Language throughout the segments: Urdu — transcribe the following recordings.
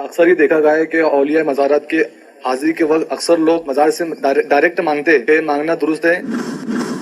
اکثر ہی دیکھا گیا ہے کہ اولیاء مزارات کے حاضری کے وقت اکثر لوگ مزار سے ڈائریکٹ مانگتے ہیں، کہ مانگنا درست ہے؟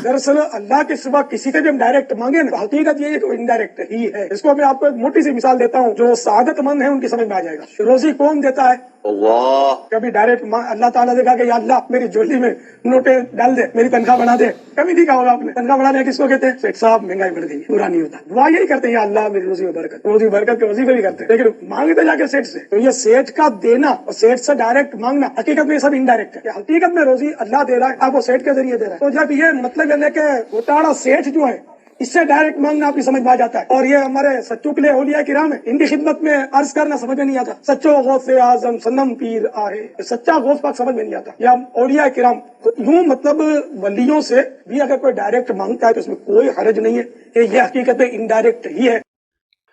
دراصل اللہ کے سوا کسی سے بھی ہم ڈائریکٹ مانگے نا، حقیقت یہ ہے کہ وہ انڈائریکٹ ہی ہے۔ اس کو میں آپ کو ایک موٹی سی مثال دیتا ہوں جو سعادت مند ہے ان کی سمجھ میں آ جائے گا۔ روزی کون دیتا ہے؟ اللہ۔ کبھی ڈائریکٹ اللہ تعالیٰ نے کہا کہ یا اللہ میری جولی میں نوٹیں ڈال دے، میری تنخواہ بڑھا دے، کبھی نہیں کہا ہوگا آپ نے۔ تنخواہ بڑھانے کس کو کہتے ہیں؟ سیٹ صاحب مہنگائی بڑھ گئی، پورا نہیں ہوتا، دعا یہی کرتے ہیں یا اللہ میری روزی میں برکت، روزی برکت کے وظیفے بھی کرتے ہیں، لیکن مانگتے جا کے سیٹ سے۔ تو یہ سیٹ کا دینا اور سیٹ سے ڈائریکٹ مانگنا حقیقت میں یہ سب انڈائریکٹ ہے، کہ حقیقت میں روزی اللہ دے رہا ہے، آپ کو سیٹ کے ذریعے دے رہا ہے۔ تو جب یہ مطلب ہے کہ گھوٹاڑا سیٹ جو ہے اس سے ڈائریکٹ مانگنا آپ کی سمجھ میں آ جاتا ہے، اور یہ ہمارے سچوں کے لیے اولیاء کرام ہے، ان کی خدمت میں عرض کرنا سمجھ میں نہیں آتا۔ سچو غوث اعظم صنم پیر آہے، سچا غوث پاک سمجھ میں نہیں آتا، یا اولیاء کرام یوں مطلب ولیوں سے بھی اگر کوئی ڈائریکٹ مانگتا ہے تو اس میں کوئی حرج نہیں ہے، کہ یہ حقیقت میں انڈائریکٹ ہی ہے۔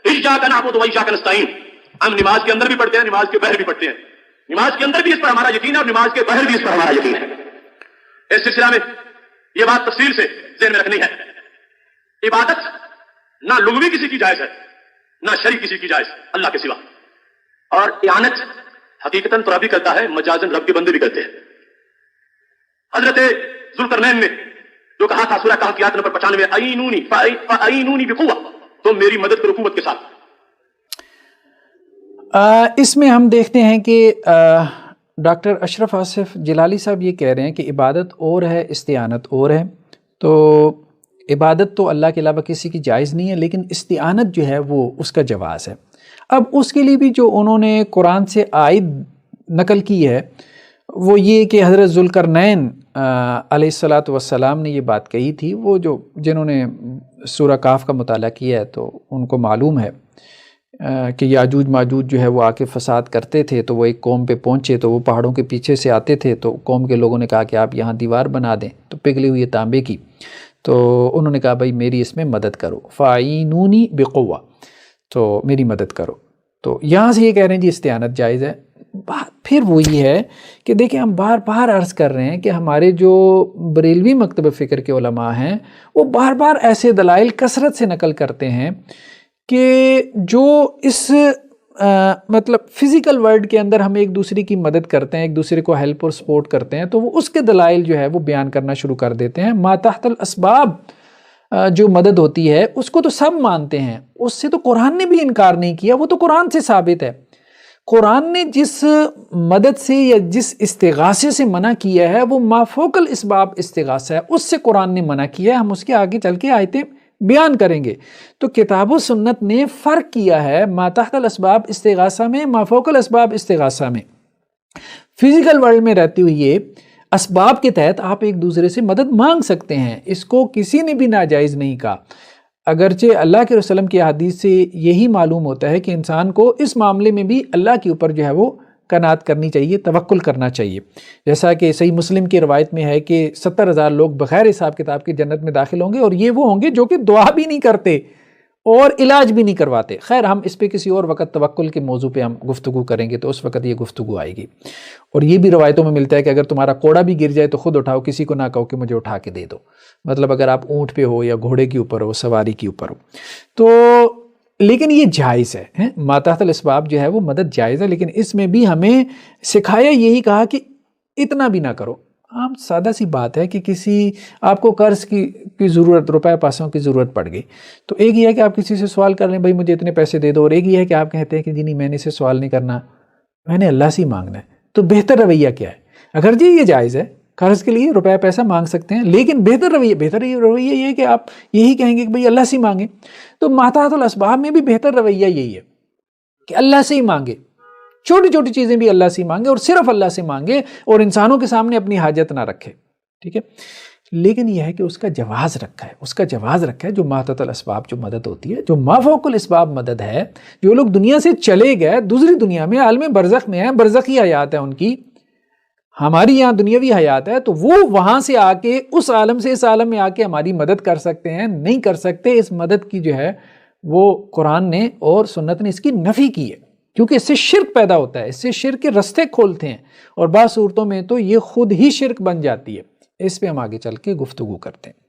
ایاک نعبد و ایاک نستعین، ہم نماز کے اندر بھی پڑھتے ہیں، نماز کے باہر بھی پڑھتے ہیں، نماز کے اندر بھی اس پر ہمارا یقین ہے اور نماز کے باہر بھی اس پر ہمارا یقین ہے۔ اس سلسلہ میں یہ بات تفصیل سے ذہن میں رکھنی ہے، عبادت نہ لغوی کسی کی جائز ہے نہ شرعی کسی کی جائز اللہ کے سوا، اور اعانت حقیقتاً تو رب ہی کرتا ہے، مجازاً رب کے بندے بھی کرتے ہیں۔ حضرت ذوالقرنین نے جو کہا تھا سورہ کہف کی آیت نمبر 95، فَأَعِینُونِی بِقُوَّۃٍ، تم میری مدد کرو قوت کے ساتھ۔ اس میں ہم دیکھتے ہیں کہ ڈاکٹر اشرف آصف جلالی صاحب یہ کہہ رہے ہیں کہ عبادت اور ہے، استعانت اور ہے۔ تو عبادت تو اللہ کے علاوہ کسی کی جائز نہیں ہے، لیکن استعانت جو ہے وہ اس کا جواز ہے۔ اب اس کے لیے بھی جو انہوں نے قرآن سے آیت نقل کی ہے وہ یہ کہ حضرت ذوالقرنین علیہ الصلاۃ والسلام نے یہ بات کہی تھی۔ وہ جنہوں نے سورہ کہف کا مطالعہ کیا ہے تو ان کو معلوم ہے کہ یاجوج ماجوج جو ہے وہ آ کے فساد کرتے تھے، تو وہ ایک قوم پہ پہنچے تو وہ پہاڑوں کے پیچھے سے آتے تھے، تو قوم کے لوگوں نے کہا کہ آپ یہاں دیوار بنا دیں، تو پگھلی ہوئی تانبے کی، تو انہوں نے کہا بھائی میری اس میں مدد کرو، فَأَعِینُونِی بِقُوَّۃٍ، تو میری مدد کرو۔ تو یہاں سے یہ کہہ رہے ہیں جی استعانت جائز ہے۔ بات پھر وہی ہے کہ دیکھیں ہم بار بار عرض کر رہے ہیں کہ ہمارے جو بریلوی مکتب فکر کے علماء ہیں وہ بار بار ایسے دلائل کثرت سے نقل کرتے ہیں کہ جو اس مطلب فزیکل ورلڈ کے اندر ہم ایک دوسرے کی مدد کرتے ہیں، ایک دوسرے کو ہیلپ اور سپورٹ کرتے ہیں، تو وہ اس کے دلائل جو ہے وہ بیان کرنا شروع کر دیتے ہیں۔ ما تحت الاسباب جو مدد ہوتی ہے اس کو تو سب مانتے ہیں، اس سے تو قرآن نے بھی انکار نہیں کیا، وہ تو قرآن سے ثابت ہے۔ قرآن نے جس مدد سے یا جس استغاثے سے منع کیا ہے وہ ما فوق الاسباب استغاثہ ہے، اس سے قرآن نے منع کیا ہے۔ ہم اس کے آگے چل کے آیتیں بیان کریں گے۔ تو کتاب و سنت نے فرق کیا ہے ما تحت الاسباب استغاثہ میں، ما فوق الاسباب استغاثہ میں۔ فزیکل ورلڈ میں رہتے ہوئے اسباب کے تحت آپ ایک دوسرے سے مدد مانگ سکتے ہیں، اس کو کسی نے بھی ناجائز نہیں کہا۔ اگرچہ اللہ کے رسول کی حدیث سے یہی معلوم ہوتا ہے کہ انسان کو اس معاملے میں بھی اللہ کے اوپر جو ہے وہ قناعت کرنی چاہیے، توکل کرنا چاہیے۔ جیسا کہ صحیح مسلم کی روایت میں ہے کہ 70,000 لوگ بغیر حساب کتاب کے جنت میں داخل ہوں گے، اور یہ وہ ہوں گے جو کہ دعا بھی نہیں کرتے اور علاج بھی نہیں کرواتے۔ خیر ہم اس پہ کسی اور وقت توکل کے موضوع پہ ہم گفتگو کریں گے، تو اس وقت یہ گفتگو آئے گی۔ اور یہ بھی روایتوں میں ملتا ہے کہ اگر تمہارا کوڑا بھی گر جائے تو خود اٹھاؤ، کسی کو نہ کہو کہ مجھے اٹھا کے دے دو۔ مطلب اگر آپ اونٹ پہ ہو یا گھوڑے کے اوپر ہو، سواری کے اوپر ہو تو، لیکن یہ جائز ہے۔ ما تحت الاسباب جو ہے وہ مدد جائز ہے، لیکن اس میں بھی ہمیں سکھایا یہی کہا کہ اتنا بھی نہ کرو۔ عام سادہ سی بات ہے کہ کسی آپ کو قرض کی ضرورت، روپے پیسوں کی ضرورت پڑ گئی، تو ایک یہ ہے کہ آپ کسی سے سوال کر لیں بھائی مجھے اتنے پیسے دے دو، اور ایک یہ ہے کہ آپ کہتے ہیں کہ جی نہیں میں نے اسے سوال نہیں کرنا، میں نے اللہ سے ہی مانگنا ہے۔ تو بہتر رویہ کیا ہے؟ اگر جی یہ جائز ہے، قرض کے لیے روپے پیسہ مانگ سکتے ہیں، لیکن بہتر رویہ یہ ہے کہ آپ یہی کہیں گے کہ بھائی اللہ سے ہی مانگیں۔ تو ما تحت الاسباب میں بھی بہتر رویہ یہی ہے کہ اللہ سے ہی مانگے، چھوٹی چھوٹی چیزیں بھی اللہ سے مانگے اور صرف اللہ سے مانگے، اور انسانوں کے سامنے اپنی حاجت نہ رکھے، ٹھیک ہے۔ لیکن یہ ہے کہ اس کا جواز رکھا ہے، جو ما تحت الاسباب جو مدد ہوتی ہے، جو ما فوق الاسباب مدد ہے، جو لوگ دنیا سے چلے گئے، دوسری دنیا میں عالم برزخ میں ہیں، برزخی حیات ہے ان کی، ہماری یہاں دنیاوی حیات ہے، تو وہ وہاں سے آ کے اس عالم سے اس عالم میں آ کے ہماری مدد کر سکتے ہیں، نہیں کر سکتے۔ اس مدد کی جو ہے وہ قرآن نے اور سنت نے اس کی نفی کی ہے، کیونکہ اس سے شرک پیدا ہوتا ہے، اس سے شرک کے رستے کھولتے ہیں، اور بعض صورتوں میں تو یہ خود ہی شرک بن جاتی ہے۔ اس پہ ہم آگے چل کے گفتگو کرتے ہیں۔